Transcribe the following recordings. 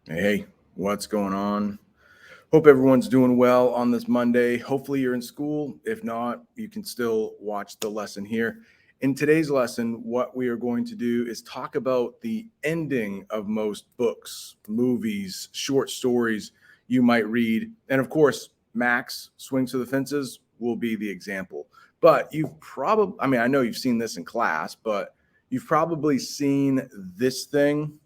Hey, what's going on? Hope everyone's doing well on this Monday. Hopefully, you're in school. If not, you can still watch the lesson here. In today's lesson, what we are going to do is talk about the ending of most books, movies, short stories you might read. And of course, Max Swings for the Fences will be the example. But you've probably, I know you've seen this in class, but you've probably seen this thing.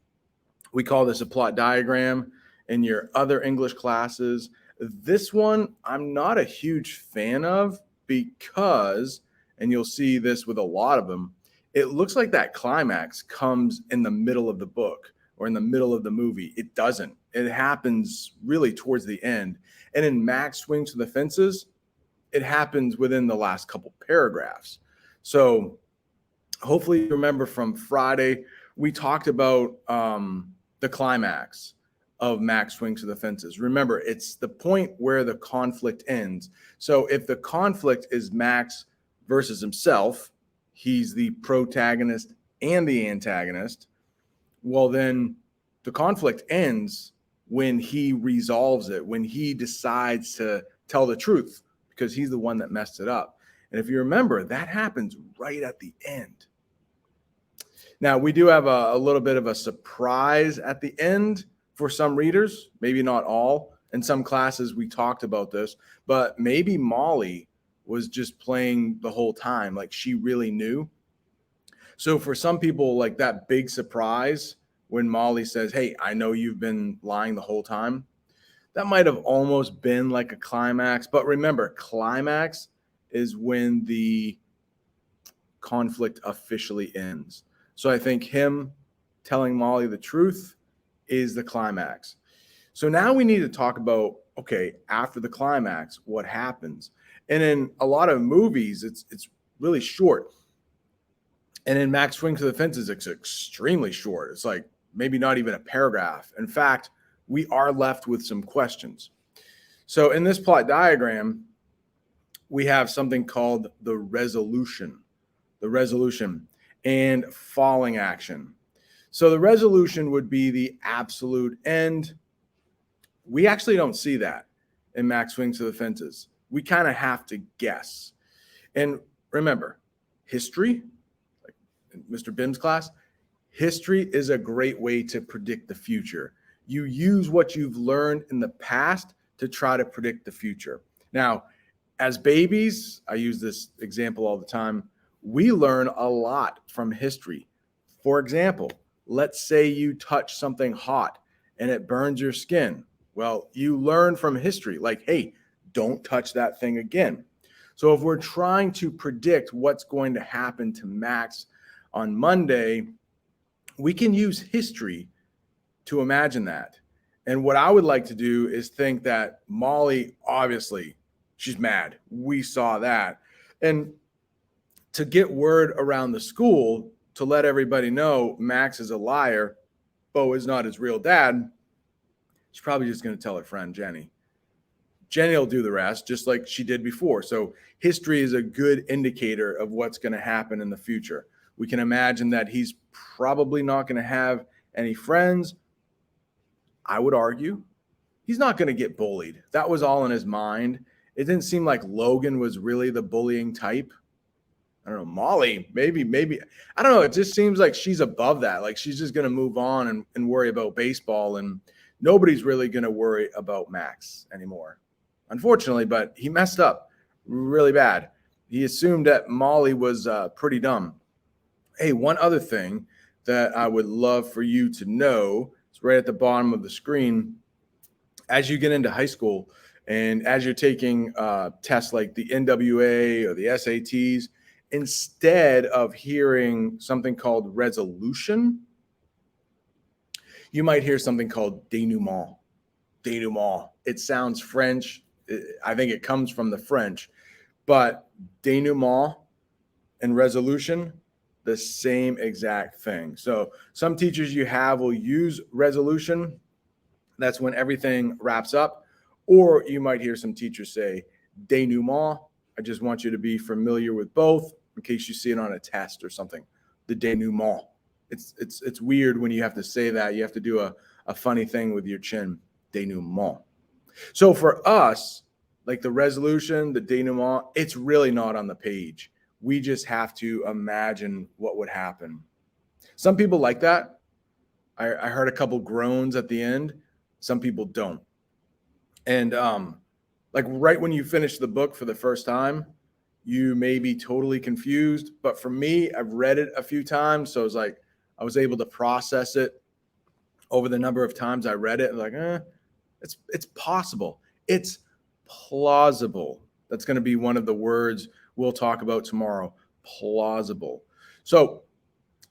We call this a plot diagram in your other English classes. This one, I'm not a huge fan of because, and you'll see this with a lot of them, it looks like that climax comes in the middle of the book or in the middle of the movie. It doesn't. It happens really towards the end. And in Max Swings for the Fences, it happens within the last couple paragraphs. So hopefully you remember from Friday, we talked about the climax of Max Swings for the Fences. Remember, it's the point where the conflict ends. So if the conflict is Max versus himself, he's the protagonist and the antagonist. Well, then the conflict ends when he resolves it, when he decides to tell the truth, because he's the one that messed it up. And if you remember, that happens right at the end. Now, we do have a little bit of a surprise at the end for some readers, maybe not all. In some classes, we talked about this, but maybe Molly was just playing the whole time, like she really knew. So for some people, like that big surprise when Molly says, "Hey, I know you've been lying the whole time," that might have almost been like a climax. But remember, climax is when the conflict officially ends. So I think him telling Molly the truth is the climax. So now we need to talk about, okay, after the climax, what happens? And in a lot of movies, it's really short. And in Max Swing to the Fences, it's extremely short. It's like maybe not even a paragraph. In fact, we are left with some questions. So in this plot diagram, we have something called the resolution and falling action. So the resolution would be the absolute end. We actually don't see that in Max Swings to the Fences. We kind of have to guess. And remember, history, like in Mr. Bim's class, history is a great way to predict the future. You use what you've learned in the past to try to predict the future. Now, as babies, I use this example all the time, we learn a lot from history. For example, let's say you touch something hot and it burns your skin. Well, you learn from history, like, hey, don't touch that thing again. So if we're trying to predict what's going to happen to Max on Monday, we can use history to imagine that. And what I would like to do is think that Molly, obviously, she's mad. We saw that. And to get word around the school to let everybody know Max is a liar, Bo is not his real dad, she's probably just going to tell her friend Jenny. Jenny will do the rest, just like she did before. So history is a good indicator of what's going to happen in the future. We can imagine that he's probably not going to have any friends. I would argue he's not going to get bullied. That was all in his mind. It didn't seem like Logan was really the bullying type. I don't know, Molly, maybe. I don't know. It just seems like she's above that. Like she's just going to move on and worry about baseball. And nobody's really going to worry about Max anymore, unfortunately. But he messed up really bad. He assumed that Molly was pretty dumb. Hey, one other thing that I would love for you to know is right at the bottom of the screen. As you get into high school and as you're taking tests like the NWA or the SATs, instead of hearing something called resolution, you might hear something called denouement. Denouement. It sounds French. I think it comes from the French, but denouement and resolution, the same exact thing. So some teachers you have will use resolution. That's when everything wraps up. Or you might hear some teachers say denouement. I just want you to be familiar with both in case you see it on a test or something. The denouement. It's weird when you have to say that. You have to do a funny thing with your chin. DenuMaul. So for us, like the resolution, the DenuMaul, it's really not on the page. We just have to imagine what would happen. Some people like that. I heard a couple groans at the end. Some people don't. And like right when you finish the book for the first time, you may be totally confused. But for me, I've read it a few times. So it's like I was able to process it over the number of times I read it. Like, it's possible. It's plausible. That's going to be one of the words we'll talk about tomorrow. Plausible. So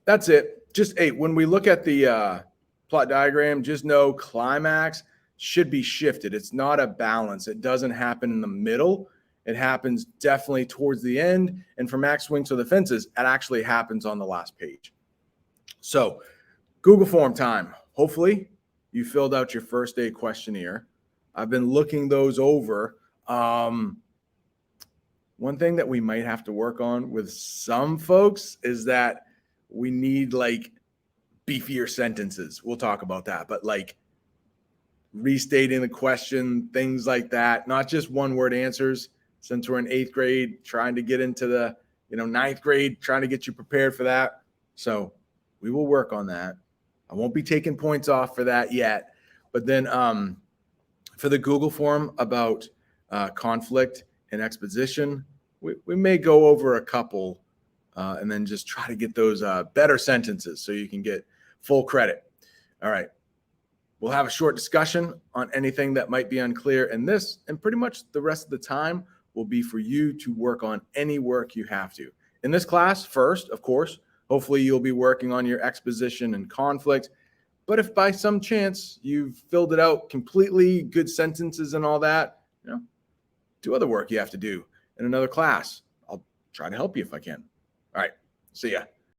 that's it. Just when we look at the plot diagram, just know climax should be shifted. It's not a balance. It doesn't happen in the middle. It happens definitely towards the end. And for Max Swings for the Fences, it actually happens on the last page. So Google form time. Hopefully you filled out your first day questionnaire. I've been looking those over. One thing that we might have to work on with some folks is that we need like beefier sentences. We'll talk about that, but like restating the question, things like that, not just one word answers. Since we're in 8th grade, trying to get into the, 9th grade, trying to get you prepared for that. So we will work on that. I won't be taking points off for that yet, but then for the Google form about conflict and exposition, we may go over a couple and then just try to get those better sentences so you can get full credit. All right. We'll have a short discussion on anything that might be unclear in this, and pretty much the rest of the time will be for you to work on any work you have to. In this class, first, of course, hopefully you'll be working on your exposition and conflict. But if by some chance you've filled it out completely, good sentences and all that, do other work you have to do in another class. I'll try to help you if I can. All right. See ya.